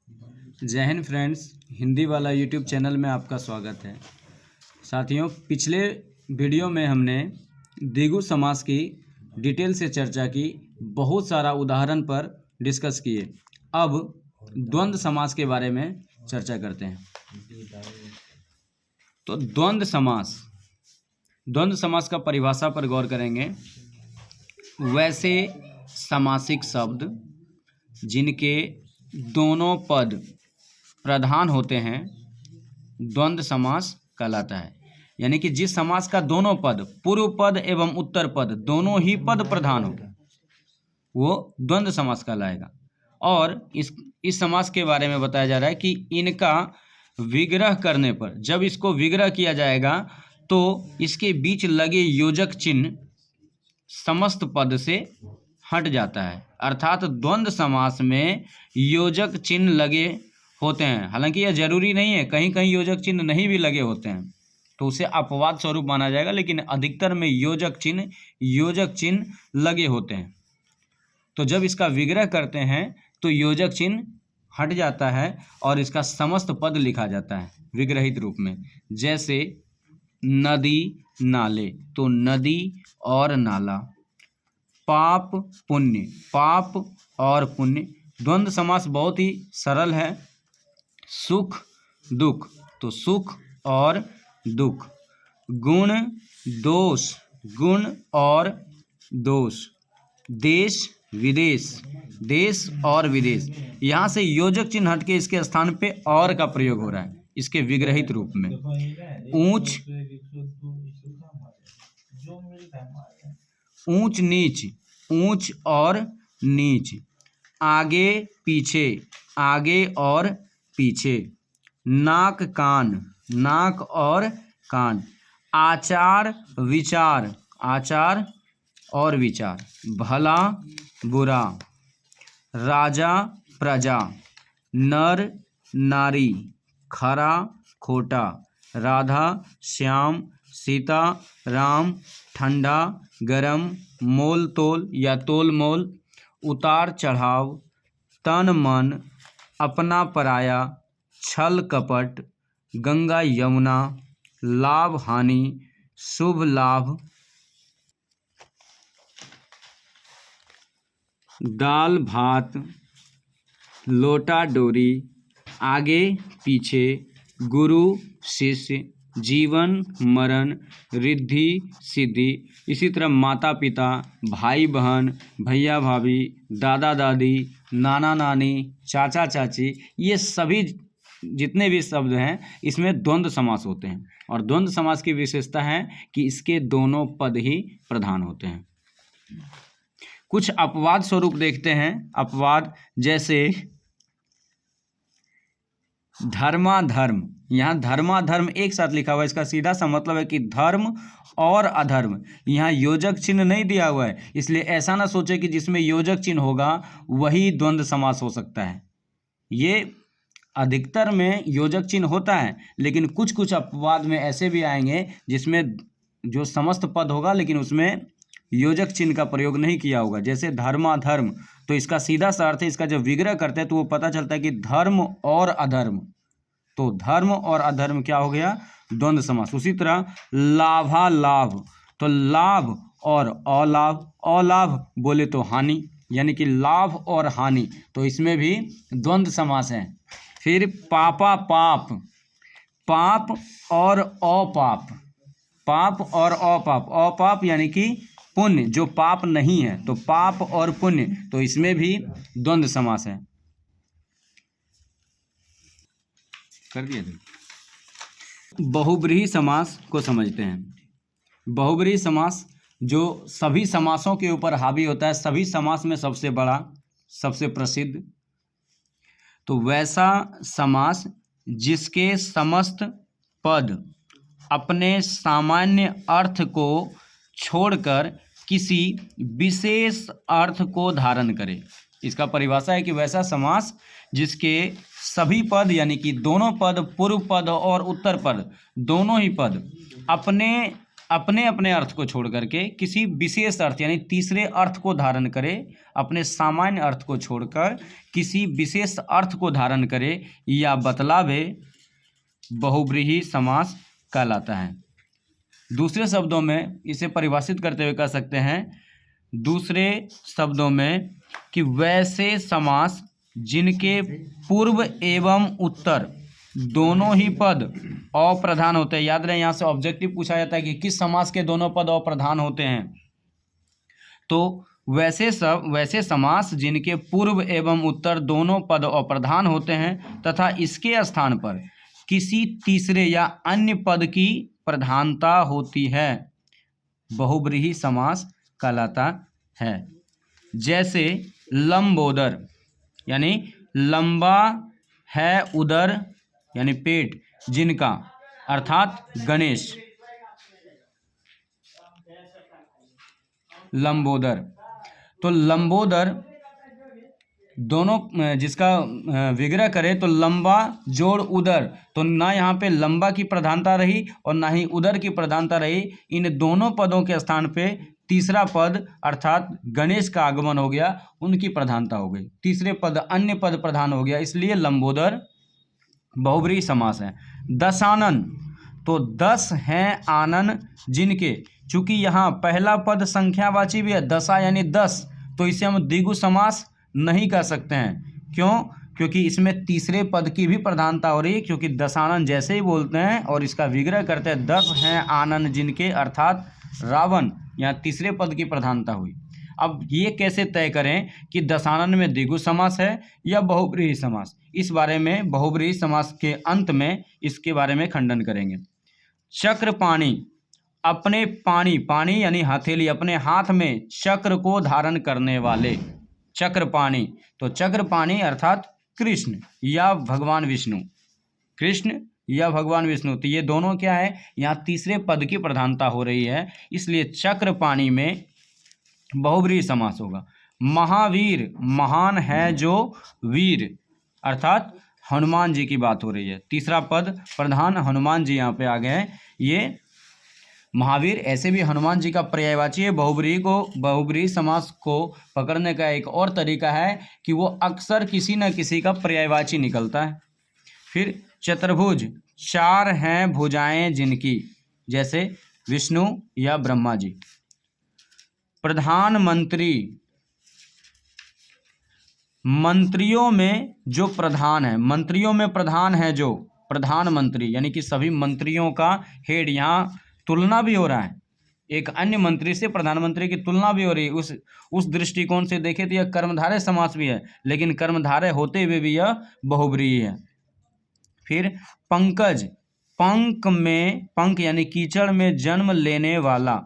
जय हिंद फ्रेंड्स, हिंदी वाला YouTube channel में आपका स्वागत है। साथियों, पिछले वीडियो में हमने द्विगु समास की डिटेल से चर्चा की, बहुत सारा उदाहरण पर डिस्कस किए। अब द्वंद्व समास के बारे में चर्चा करते हैं। तो द्वंद्व समास का परिभाषा पर गौर करेंगे। वैसे समासिक शब्द जिनके दोनों पद प्रधान होते हैं द्वंद्व समास कहलाता है। यानी कि जिस समास का दोनों पद, पूर्व पद एवं उत्तर पद, दोनों ही पद प्रधान हो, वो द्वंद्व समास कहलाएगा। और इस समास के बारे में बताया जा रहा है कि इनका विग्रह करने पर, जब इसको विग्रह किया जाएगा तो इसके बीच लगे योजक चिन्ह समस्त पद से हट जाता है। अर्थात द्वंद्व समास में योजक चिन्ह लगे होते हैं। हालांकि यह जरूरी नहीं है, कहीं कहीं योजक चिन्ह नहीं भी लगे होते हैं तो उसे अपवाद स्वरूप माना जाएगा, लेकिन अधिकतर में योजक चिन्ह लगे होते हैं। तो जब इसका विग्रह करते हैं तो योजक चिन्ह हट जाता है और इसका समस्त पद लिखा जाता है विग्रहित रूप में। जैसे नदी नाले, तो नदी और नाला। पाप पुण्य, पाप और पुण्य। द्वंद्व समास बहुत ही सरल है। सुख दुख, तो सुख और दुख। गुण दोष, गुण और दोष। देश विदेश, देश और विदेश। यहाँ से योजक चिन्ह हट के इसके स्थान पे और का प्रयोग हो रहा है इसके विग्रहित रूप में। ऊंच ऊंच नीच, ऊंच और नीच। आगे पीछे, आगे और पीछे। नाक कान, नाक और कान। आचार विचार, आचार और विचार। भला बुरा। राजा प्रजा। नर नारी। खरा खोटा। राधा श्याम। सीता राम। ठंडा गरम। मोल तोल या तोल मोल। उतार चढ़ाव। तन मन। अपना पराया। छल कपट। गंगा यमुना। लाभ हानि। शुभ लाभ। दाल भात। लोटा डोरी। आगे पीछे। गुरु शिष्य। जीवन मरण। रिद्धि सिद्धि। इसी तरह माता पिता, भाई बहन, भैया भाभी, दादा दादी, नाना नानी, चाचा चाची, ये सभी जितने भी शब्द हैं इसमें द्वंद्व समास होते हैं। और द्वंद्व समास की विशेषता है कि इसके दोनों पद ही प्रधान होते हैं। कुछ अपवाद स्वरूप देखते हैं। अपवाद जैसे धर्माधर्म। यहाँ धर्माधर्म एक साथ लिखा हुआ है, इसका सीधा सा मतलब है कि धर्म और अधर्म। यहाँ योजक चिन्ह नहीं दिया हुआ है, इसलिए ऐसा ना सोचे कि जिसमें योजक चिन्ह होगा वही द्वंद्व समास हो सकता है। ये अधिकतर में योजक चिन्ह होता है, लेकिन कुछ कुछ अपवाद में ऐसे भी आएंगे जिसमें जो समस्त पद होगा लेकिन उसमें योजक चिन्ह का प्रयोग नहीं किया होगा। जैसे धर्माधर्म, तो इसका सीधा सा अर्थ है, इसका जब विग्रह करते हैं तो वो पता चलता है कि धर्म और अधर्म। तो धर्म और अधर्म क्या हो गया? द्वंद्व समास। उसी तरह लाभालाभ, तो लाभ और अलाभ। अलाभ बोले तो हानि, यानी कि लाभ और हानि, तो इसमें भी द्वंद्व समास है। फिर पापा पाप, पाप और अपाप। पाप और अपाप। अपाप यानी कि पुण्य, जो पाप नहीं है, तो पाप और पुण्य, तो इसमें भी द्वंद्व समास है। कर दिया था। बहुब्रीहि समास को समझते हैं। बहुब्रीहि समास जो सभी समासों के ऊपर हावी होता है, सभी समास में सबसे बड़ा, सबसे प्रसिद्ध। तो वैसा समास जिसके समस्त पद अपने सामान्य अर्थ को छोड़कर किसी विशेष अर्थ को धारण करे। इसका परिभाषा है कि वैसा समास जिसके सभी पद, यानी कि दोनों पद, पूर्व पद और उत्तर पद, दोनों ही पद अपने अपने अपने अर्थ को छोड़ करके किसी विशेष अर्थ यानी तीसरे अर्थ को धारण करे, अपने सामान्य अर्थ को छोड़कर किसी विशेष अर्थ को धारण करे या बतलावे, बहुब्रीहि समास कहलाता है। दूसरे शब्दों में इसे परिभाषित करते हुए कह सकते हैं, दूसरे शब्दों में कि वैसे समास जिनके पूर्व एवं उत्तर दोनों ही पद अप्रधान होते हैं। याद रहे, यहाँ से ऑब्जेक्टिव पूछा जाता है कि किस समास के दोनों पद अप्रधान होते हैं। तो वैसे समास जिनके पूर्व एवं उत्तर दोनों पद अप्रधान होते हैं तथा इसके स्थान पर किसी तीसरे या अन्य पद की प्रधानता होती है, बहुब्रीहि समास कहलाता है। जैसे लंबोदर यानी लंबा है उदर यानी पेट जिनका, अर्थात गणेश, लंबोदर। तो लंबोदर दोनों जिसका विग्रह करे तो लंबा जोड़ उदर, तो ना यहाँ पे लंबा की प्रधानता रही और ना ही उदर की प्रधानता रही। इन दोनों पदों के स्थान पे तीसरा पद अर्थात गणेश का आगमन हो गया, उनकी प्रधानता हो गई, तीसरे पद अन्य पद प्रधान हो गया, इसलिए लंबोदर बहुब्रीहि समास है। दशानन, तो 10 हैं आनन जिनके, चूंकि यहाँ पहला पद संख्यावाची भी है, दशा यानी 10, तो इसे हम द्विगु समास नहीं कर सकते हैं। क्यों? क्योंकि इसमें तीसरे पद की भी प्रधानता हो रही है, क्योंकि दशानन जैसे ही बोलते हैं और इसका विग्रह करते हैं 10 हैं आनन जिनके, अर्थात रावण, यहाँ तीसरे पद की प्रधानता हुई। अब ये कैसे तय करें कि दशानन में द्विगु समास है या बहुब्रीहि समास? इस बारे में बहुब्रीहि समास के अंत में इसके बारे में खंडन करेंगे। चक्रपाणि, अपने पाणी, पाणी यानी हथेली, अपने हाथ में चक्र को धारण करने वाले, चक्रपाणि। तो चक्रपाणि अर्थात कृष्ण या भगवान विष्णु, कृष्ण या भगवान विष्णु, तो ये दोनों क्या है, यहाँ तीसरे पद की प्रधानता हो रही है, इसलिए चक्रपाणि में बहुब्रीहि समास होगा। महावीर, महान है जो वीर, अर्थात हनुमान जी की बात हो रही है, तीसरा पद प्रधान हनुमान जी यहाँ पे आ गए हैं। ये महावीर ऐसे भी हनुमान जी का पर्यायवाची है। बहुब्रीहि समास को पकड़ने का एक और तरीका है कि वो अक्सर किसी न किसी का पर्यायवाची निकलता है। फिर चतुर्भुज, 4 हैं भुजाएं जिनकी, जैसे विष्णु या ब्रह्मा जी। प्रधानमंत्री, मंत्रियों में जो प्रधान है, मंत्रियों में प्रधान है जो प्रधानमंत्री, यानी कि सभी मंत्रियों का हेड। यहाँ तुलना भी हो रहा है, एक अन्य मंत्री से प्रधानमंत्री की तुलना भी हो रही है। उस दृष्टिकोण से देखें तो यह कर्मधारय समास भी है, लेकिन कर्मधारय होते हुए भी यह बहुब्रीहि है। फिर पंकज, पंक यानी कीचड़ में जन्म लेने वाला,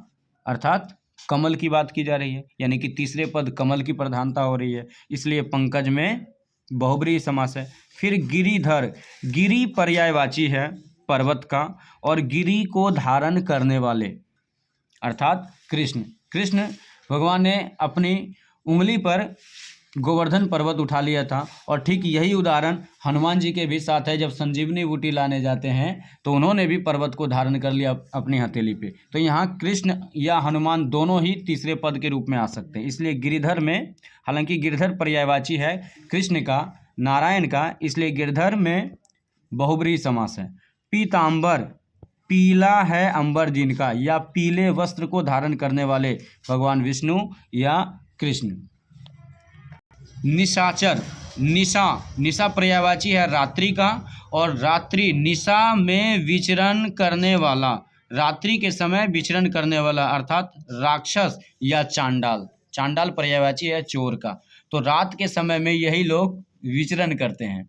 अर्थात कमल की बात की जा रही है, यानी कि तीसरे पद कमल की प्रधानता हो रही है, इसलिए पंकज में बहुब्रीहि समास है। फिर गिरिधर, गिरि पर्यायवाची है पर्वत का, और गिरि को धारण करने वाले अर्थात कृष्ण। कृष्ण भगवान ने अपनी उंगली पर गोवर्धन पर्वत उठा लिया था, और ठीक यही उदाहरण हनुमान जी के भी साथ है। जब संजीवनी बूटी लाने जाते हैं तो उन्होंने भी पर्वत को धारण कर लिया अपनी हथेली पे। तो यहाँ कृष्ण या हनुमान दोनों ही तीसरे पद के रूप में आ सकते हैं, इसलिए गिरिधर में, हालांकि गिरिधर पर्यायवाची है कृष्ण का, नारायण का, इसलिए गिरिधर में बहुब्रीहि समास है। पीताम्बर, पीला है अंबर जिनका, या पीले वस्त्र को धारण करने वाले भगवान विष्णु या कृष्ण। निशाचर, निशा पर्यायवाची है रात्रि का, और रात्रि निशा में विचरण करने वाला, रात्रि के समय विचरण करने वाला, अर्थात राक्षस या चांडाल। चांडाल पर्यायवाची है चोर का, तो रात के समय में यही लोग विचरण करते हैं।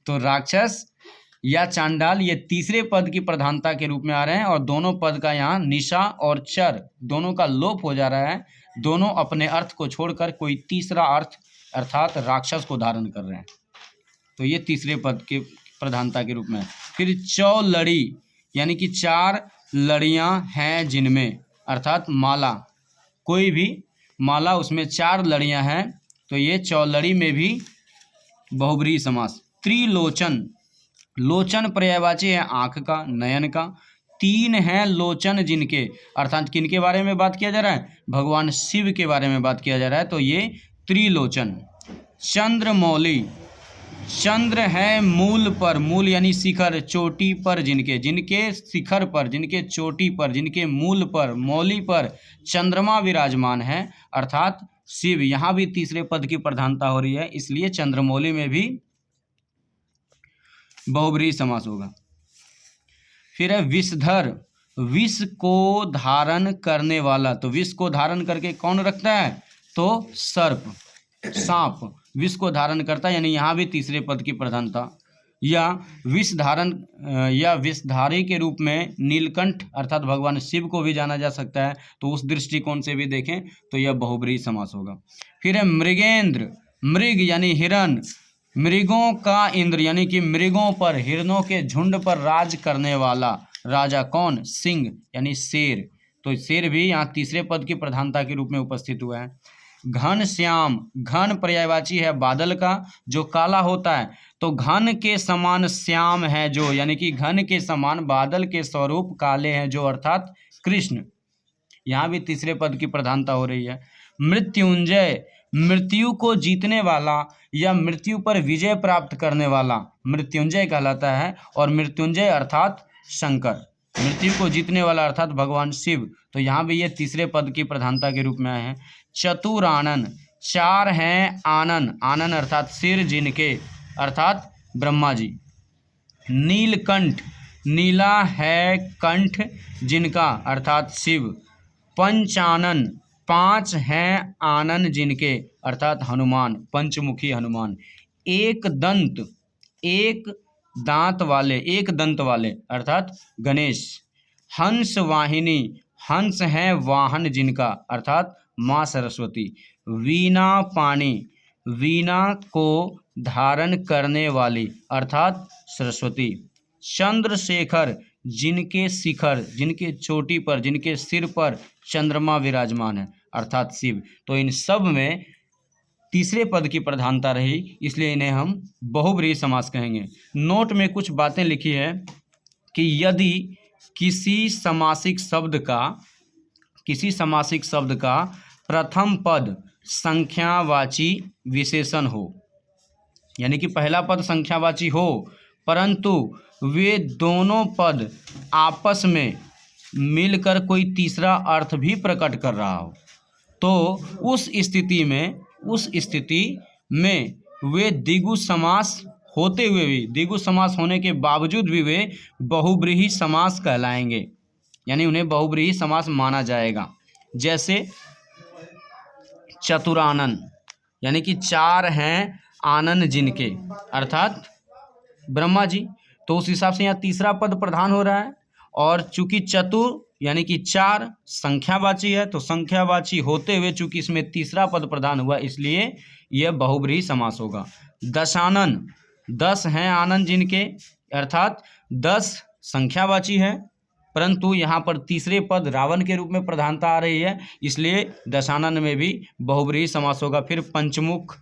तो राक्षस या चांडाल ये तीसरे पद की प्रधानता के रूप में आ रहे हैं, और दोनों पद का यहाँ निशा और चर दोनों का लोप हो जा रहा है, दोनों अपने अर्थ को छोड़कर कोई तीसरा अर्थ अर्थात राक्षस को धारण कर रहे हैं, तो ये तीसरे पद के प्रधानता के रूप में। फिर चौलड़ी, यानी कि 4 लड़ियाँ हैं जिनमें, अर्थात माला, कोई भी माला उसमें 4 लड़ियाँ हैं, तो ये चौलड़ी में भी बहुब्रीहि समास। त्रिलोचन, लोचन पर्यायवाची है आँख का, नयन का, तीन हैं लोचन जिनके, अर्थात किनके बारे में बात किया जा रहा है, भगवान शिव के बारे में बात किया जा रहा है, तो ये त्रिलोचन। चंद्रमौली, चंद्र है मूल पर, मूल यानी शिखर, चोटी पर जिनके, जिनके शिखर पर, जिनके चोटी पर, जिनके मूल पर, मौली पर चंद्रमा विराजमान है, अर्थात शिव। यहाँ भी तीसरे पद की प्रधानता हो रही है, इसलिए चंद्रमौली में भी बहुब्रीहि समास होगा। फिर है विषधर, विष को धारण करने वाला, तो विष को धारण करके कौन रखता है, तो सर्प, सांप विष को धारण करता है, यानी यहाँ भी तीसरे पद की प्रधानता। या विष धारण या विषधारी के रूप में नीलकंठ अर्थात भगवान शिव को भी जाना जा सकता है, तो उस दृष्टिकोण से भी देखें तो यह बहुब्रीहि समास होगा। फिर है मृगेंद्र, मृग यानी हिरण, मृगों का इंद्र यानी कि मृगों पर, हिरणों के झुंड पर राज करने वाला राजा कौन, सिंह यानी शेर, तो शेर भी यहाँ तीसरे पद की प्रधानता के रूप में उपस्थित हुआ है। घन श्याम, घन पर्यायवाची है बादल का जो काला होता है, तो घन के समान श्याम है जो, यानी कि घन के समान बादल के स्वरूप काले हैं जो, अर्थात कृष्ण, यहाँ भी तीसरे पद की प्रधानता हो रही है। मृत्युंजय, मृत्यु को जीतने वाला या मृत्यु पर विजय प्राप्त करने वाला मृत्युंजय कहलाता है, और मृत्युंजय अर्थात शंकर, मृत्यु को जीतने वाला अर्थात भगवान शिव, तो यहाँ भी ये तीसरे पद की प्रधानता के रूप में आए हैं। चतुरानन, चार हैं आनन, आनन अर्थात सिर जिनके, अर्थात ब्रह्मा जी। नीलकंठ, नीला है कंठ जिनका, अर्थात शिव। पंचानन, पांच हैं आनन जिनके, अर्थात हनुमान, पंचमुखी हनुमान। एक दंत, एक दांत वाले, एक दंत वाले अर्थात गणेश। हंस वाहिनी, हंस है वाहन जिनका, अर्थात माँ सरस्वती। वीणा पाणी, वीणा को धारण करने वाली अर्थात सरस्वती। चंद्रशेखर, जिनके शिखर, जिनके चोटी पर, जिनके सिर पर चंद्रमा विराजमान है, अर्थात शिव। तो इन सब में तीसरे पद की प्रधानता रही, इसलिए इन्हें हम बहुब्रीहि समास कहेंगे। नोट में कुछ बातें लिखी है कि यदि किसी समासिक शब्द का प्रथम पद संख्यावाची विशेषण हो, यानी कि पहला पद संख्यावाची हो परंतु वे दोनों पद आपस में मिलकर कोई तीसरा अर्थ भी प्रकट कर रहा हो, तो उस स्थिति में वे द्विगु समास होते हुए भी, द्विगु समास होने के बावजूद भी वे बहुब्रीहि समास कहलाएंगे, यानी उन्हें बहुब्रीहि समास माना जाएगा। जैसे चतुरानन, यानी कि चार हैं आनन जिनके, अर्थात ब्रह्मा जी, तो उस हिसाब से यहाँ तीसरा पद प्रधान हो रहा है। और चूंकि चतुर यानी कि चार संख्यावाची है, तो संख्यावाची होते हुए चूंकि इसमें तीसरा पद प्रधान हुआ, इसलिए यह बहुब्रीहि समास होगा। दशानन, 10 हैं आनंद जिनके, अर्थात 10 संख्यावाची है, परंतु यहाँ पर तीसरे पद रावण के रूप में प्रधानता आ रही है, इसलिए दशानन में भी बहुब्रीहि समास होगा। फिर पंचमुख,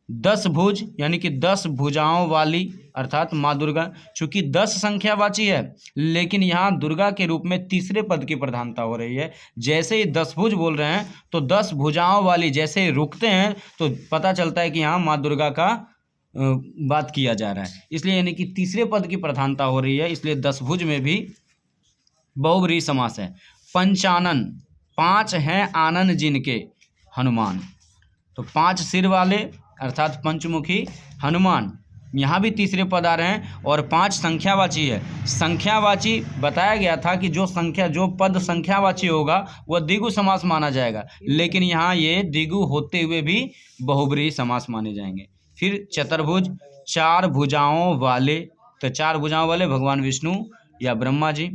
10 भुज यानी कि 10 भुजाओं वाली, अर्थात माँ दुर्गा, चूंकि 10 संख्यावाची है लेकिन यहाँ दुर्गा के रूप में तीसरे पद की प्रधानता हो रही है। जैसे ही 10 भुज बोल रहे हैं तो 10 भुजाओं वाली जैसे रुकते हैं तो पता चलता है कि यहाँ माँ दुर्गा का बात किया जा रहा है, इसलिए यानी कि तीसरे पद की प्रधानता हो रही है, इसलिए 10 भुज में भी बहुब्रीहि समास है। पंचानन, 5 हैं आनन जिनके, हनुमान, तो 5 सिर वाले अर्थात पंचमुखी हनुमान, यहाँ भी तीसरे पद आ रहे हैं। और 5 संख्यावाची है, संख्यावाची बताया गया था कि जो पद संख्यावाची होगा वह द्विगु समास माना जाएगा, लेकिन यहाँ ये द्विगु होते हुए भी बहुब्रीहि समास माने जाएंगे। फिर चतुर्भुज, 4 भुजाओं वाले, तो 4 भुजाओं वाले भगवान विष्णु या ब्रह्मा जी।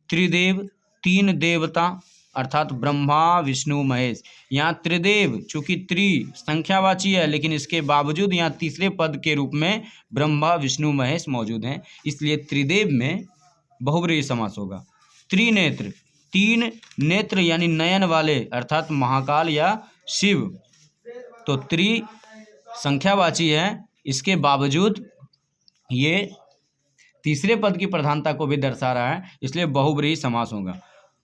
त्रिदेव, 3 देवता अर्थात ब्रह्मा विष्णु महेश, यहाँ त्रिदेव चूंकि त्रि संख्यावाची है लेकिन इसके बावजूद यहाँ तीसरे पद के रूप में ब्रह्मा विष्णु महेश मौजूद हैं, इसलिए त्रिदेव में बहुब्रीहि समास होगा। त्रिनेत्र, 3 नेत्र यानी नयन वाले अर्थात महाकाल या शिव, तो त्रि संख्यावाची है, इसके बावजूद ये तीसरे पद की प्रधानता को भी दर्शा रहा है, इसलिए बहुब्रीहि समास होगा।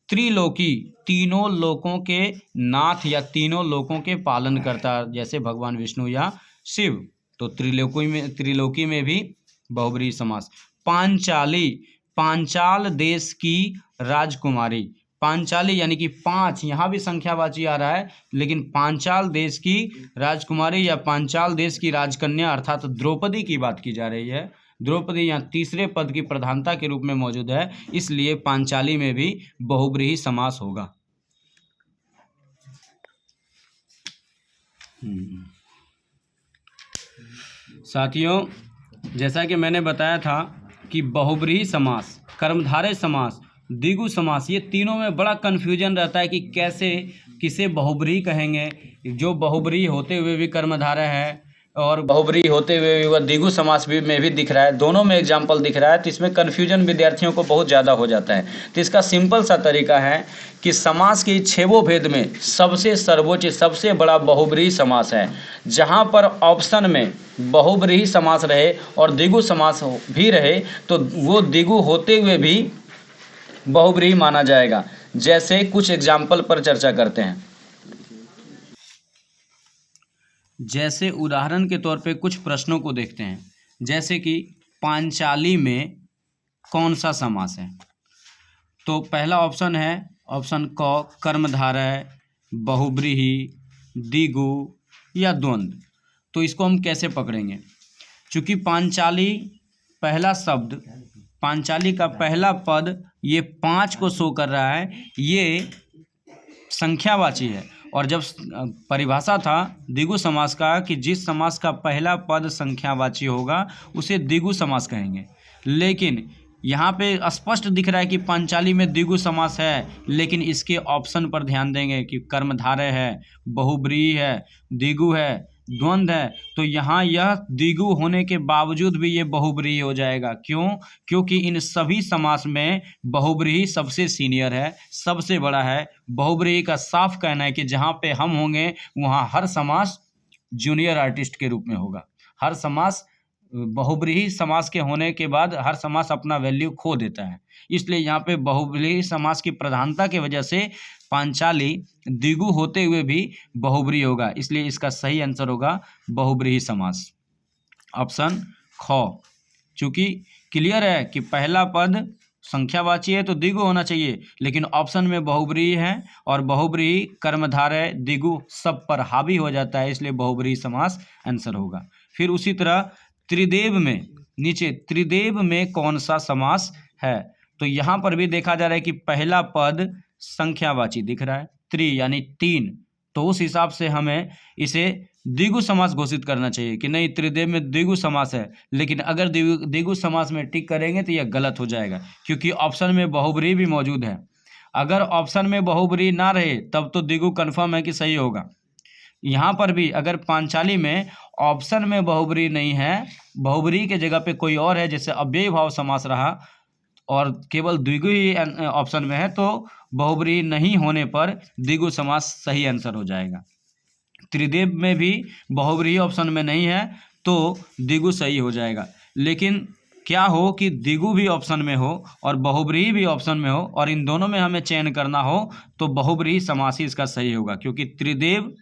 त्रिलोकी, तीनों लोकों के नाथ या तीनों लोकों के पालन करता, जैसे भगवान विष्णु या शिव, तो त्रिलोकी में भी बहुब्रीहि समास। पांचाली, पांचाल देश की राजकुमारी, पांचाली यानी कि 5, यहाँ भी संख्यावाची आ रहा है, लेकिन पांचाल देश की राजकुमारी या पांचाल देश की राजकन्या अर्थात द्रौपदी की बात की जा रही है। द्रौपदी यहाँ तीसरे पद की प्रधानता के रूप में मौजूद है, इसलिए पांचाली में भी बहुब्रीहि समास होगा। साथियों, जैसा कि मैंने बताया था कि बहुब्रीहि समास, कर्मधारय समास, द्विगु समास, ये तीनों में बड़ा कन्फ्यूजन रहता है कि कैसे किसे बहुब्रीहि कहेंगे। जो बहुब्रीहि होते हुए भी कर्मधारय है और बहुब्रीहि होते हुए भी वह द्विगु समास भी में भी दिख रहा है, दोनों में एग्जाम्पल दिख रहा है, तो इसमें कन्फ्यूजन विद्यार्थियों को बहुत ज़्यादा हो जाता है। तो इसका सिंपल सा तरीका है कि समास के 6 भेद में सबसे सर्वोच्च, सबसे बड़ा बहुब्रीहि समास है। जहाँ पर ऑप्शन में बहुब्रीहि समास रहे और द्विगु समास भी रहे तो वो द्विगु होते हुए भी बहुब्रीहि माना जाएगा। जैसे कुछ एग्जाम्पल पर चर्चा करते हैं। जैसे उदाहरण के तौर पे कुछ प्रश्नों को देखते हैं, जैसे कि पांचाली में कौन सा समास है। तो पहला ऑप्शन है ऑप्शन क, कर्मधारय, बहुब्रीहि, द्विगु या द्वंद्व। तो इसको हम कैसे पकड़ेंगे? चूँकि पांचाली पहला शब्द, पांचाली का पहला पद ये 5 को शो कर रहा है, ये संख्यावाची है। और जब परिभाषा था द्विगु समास का कि जिस समास का पहला पद संख्यावाची होगा उसे द्विगु समास कहेंगे, लेकिन यहाँ पे स्पष्ट दिख रहा है कि पांचाली में द्विगु समास है, लेकिन इसके ऑप्शन पर ध्यान देंगे कि कर्मधारय है, बहुब्रीहि है, द्विगु है, द्वंद्व है, तो यहाँ यह द्विगु होने के बावजूद भी ये बहुब्रीहि हो जाएगा। क्यों? क्योंकि इन सभी समास में बहुब्रीहि सबसे सीनियर है, सबसे बड़ा है। बहुब्रीहि का साफ कहना है कि जहाँ पे हम होंगे वहाँ हर समास जूनियर आर्टिस्ट के रूप में होगा। हर समास बहुब्रीहि समास के होने के बाद हर समास अपना वैल्यू खो देता है, इसलिए यहाँ पे बहुब्रीहि समास की प्रधानता की वजह से पांचाली द्विगु होते हुए भी बहुब्रीहि होगा, इसलिए इसका सही आंसर होगा बहुब्रीहि समास, ऑप्शन ख। चूँकि क्लियर है कि पहला पद संख्यावाची है तो द्विगु होना चाहिए, लेकिन ऑप्शन में बहुब्रीहि है और बहुब्रीहि कर्मधारय द्विगु सब पर हावी हो जाता है, इसलिए बहुब्रीहि समास आंसर होगा। फिर उसी तरह त्रिदेव में, नीचे त्रिदेव में कौन सा समास है? तो यहाँ पर भी देखा जा रहा है कि पहला पद संख्यावाची दिख रहा है, त्रि यानी 3, तो उस हिसाब से हमें इसे द्विगु समास घोषित करना चाहिए कि नहीं त्रिदेव में द्विगु समास है। लेकिन अगर द्विगु समास में टिक करेंगे तो यह गलत हो जाएगा, क्योंकि ऑप्शन में बहुब्रीहि भी मौजूद है। अगर ऑप्शन में बहुब्रीहि ना रहे तब तो द्विगु कन्फर्म है कि सही होगा। यहाँ पर भी अगर पांचाली में ऑप्शन में बहुब्रीहि नहीं है, बहुब्रीहि के जगह पे कोई और है, जैसे अव्ययी भाव समास रहा और केवल द्विगु ही ऑप्शन में है, तो बहुब्रीहि नहीं होने पर द्विगु समास सही आंसर हो जाएगा। त्रिदेव में भी बहुब्रीहि ऑप्शन में नहीं है तो द्विगु सही हो जाएगा। लेकिन क्या हो कि द्विगु भी ऑप्शन में हो और बहुब्रीहि भी ऑप्शन में हो और इन दोनों में हमें चयन करना हो तो बहुब्रीहि समास ही इसका सही होगा, क्योंकि त्रिदेव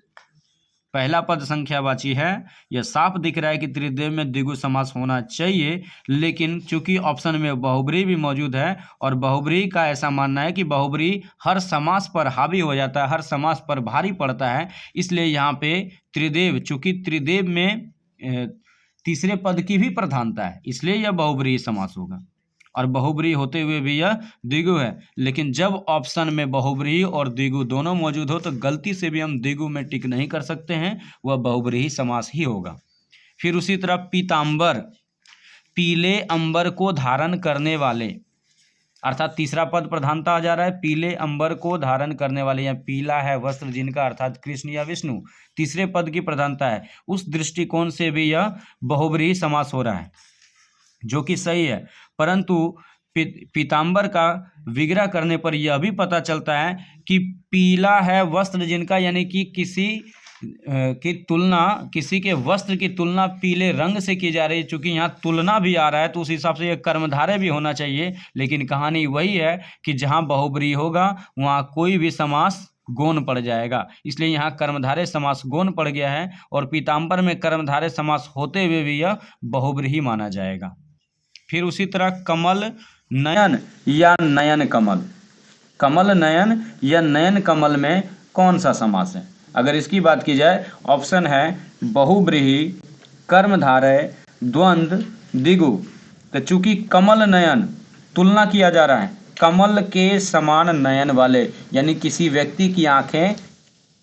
पहला पद संख्यावाची है। यह साफ दिख रहा है कि त्रिदेव में द्विगु समास होना चाहिए, लेकिन चूंकि ऑप्शन में बहुब्रीहि भी मौजूद है और बहुब्रीहि का ऐसा मानना है कि बहुब्रीहि हर समास पर हावी हो जाता है, हर समास पर भारी पड़ता है, इसलिए यहाँ पे त्रिदेव, चूंकि त्रिदेव में तीसरे पद की भी प्रधानता है, इसलिए यह बहुब्रीहि समास होगा। और बहुब्रीहि होते हुए भी यह द्विगु है, लेकिन जब ऑप्शन में बहुब्रीहि और द्विगु दोनों मौजूद हो तो गलती से भी हम द्विगु में टिक नहीं कर सकते हैं, वह बहुब्रीहि समास ही होगा। फिर उसी तरह पीतांबर, पीले अंबर को धारण करने वाले, अर्थात तीसरा पद प्रधानता आ जा रहा है, पीले अंबर को धारण करने वाले, या पीला है वस्त्र जिनका, अर्थात कृष्ण या विष्णु, तीसरे पद की प्रधानता है। उस दृष्टिकोण से भी यह बहुब्रीहि समास हो रहा है, जो कि सही है। परंतु पीतांबर का विग्रह करने पर यह भी पता चलता है कि पीला है वस्त्र जिनका, यानी कि किसी की तुलना, किसी के वस्त्र की तुलना पीले रंग से की जा रही है। चूंकि यहाँ तुलना भी आ रहा है तो उस हिसाब से ये कर्मधारय भी होना चाहिए, लेकिन कहानी वही है कि जहाँ बहुब्रीहि होगा वहाँ कोई भी समास गौण पड़ जाएगा, इसलिए यहाँ कर्मधारय समास गौण पड़ गया है और पीताम्बर में कर्मधारय समास होते हुए भी यह बहुब्रीहि माना जाएगा। फिर उसी तरह कमल नयन या नयन कमल, कमल नयन या नयन कमल में कौन सा समास है? अगर इसकी बात की जाए, ऑप्शन है बहुब्रीहि, कर्मधारय, द्वंद्व, द्विगु। तो चूंकि कमल नयन तुलना किया जा रहा है कमल के समान नयन वाले, यानी किसी व्यक्ति की आंखें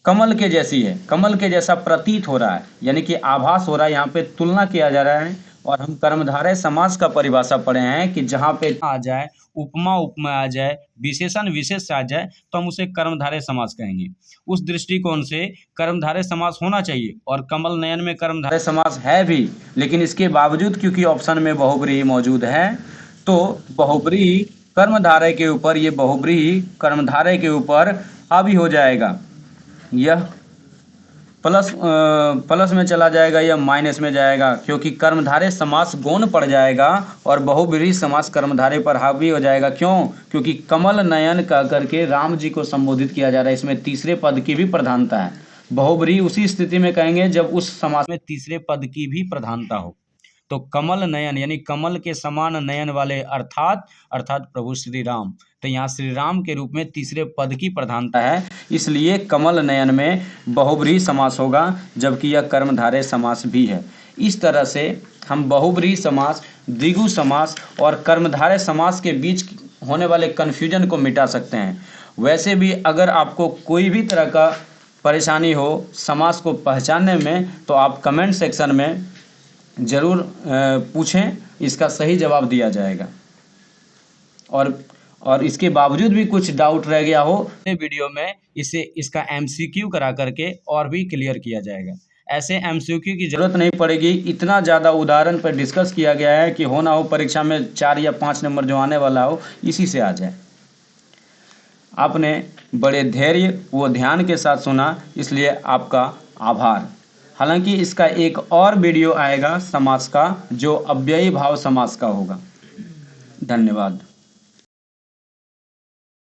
कमल के जैसी है, कमल के जैसा प्रतीत हो रहा है, यानी कि आभास हो रहा है, यहाँ पे तुलना किया जा रहा है। और हम कर्मधारय समास का परिभाषा पढ़े हैं कि जहाँ पे आ जाए, उपमा उपमा आ जाए, विशेषण विशेष आ जाए, तो हम उसे कर्मधारय समास कहेंगे। उस दृष्टिकोण से कर्मधारय समास होना चाहिए और कमल नयन में कर्मधारय समास है भी, लेकिन इसके बावजूद क्योंकि ऑप्शन में बहुब्रीहि मौजूद है, तो बहुब्रीहि कर्मधारय के ऊपर, ये बहुब्रीहि कर्मधारय के ऊपर हावी हो जाएगा। यह प्लस में चला जाएगा या माइनस में जाएगा, क्योंकि कर्मधारय समास गौण पड़ जाएगा और बहुब्रीहि समास कर्मधारय पर हावी हो जाएगा। क्यों? क्योंकि कमल नयन कह करके राम जी को संबोधित किया जा रहा है, इसमें तीसरे पद की भी प्रधानता है। बहुब्रीहि उसी स्थिति में कहेंगे जब उस समास में तीसरे पद की भी प्रधानता हो। तो कमल नयन यानी कमल के समान नयन वाले अर्थात प्रभु श्री राम, तो यहाँ श्री राम के रूप में तीसरे पद की प्रधानता है, इसलिए कमल नयन में बहुब्रीहि समास होगा, जबकि यह कर्मधारय समास भी है। इस तरह से हम बहुब्रीहि समास, द्विगु समास और कर्मधारय समास के बीच होने वाले कन्फ्यूजन को मिटा सकते हैं। वैसे भी अगर आपको कोई भी तरह का परेशानी हो समास को पहचानने में, तो आप कमेंट सेक्शन में ज़रूर पूछें, इसका सही जवाब दिया जाएगा। और इसके बावजूद भी कुछ डाउट रह गया हो, वीडियो में इसका MCQ करा करके और भी क्लियर किया जाएगा। ऐसे MCQ की ज़रूरत नहीं पड़ेगी, इतना ज़्यादा उदाहरण पर डिस्कस किया गया है कि हो ना हो परीक्षा में 4 या 5 नंबर जो आने वाला हो इसी से आ जाए। आपने बड़े धैर्य व ध्यान के साथ सुना, इसलिए आपका आभार। हालांकि इसका एक और वीडियो आएगा समास का, जो अव्ययी भाव समास का होगा। धन्यवाद।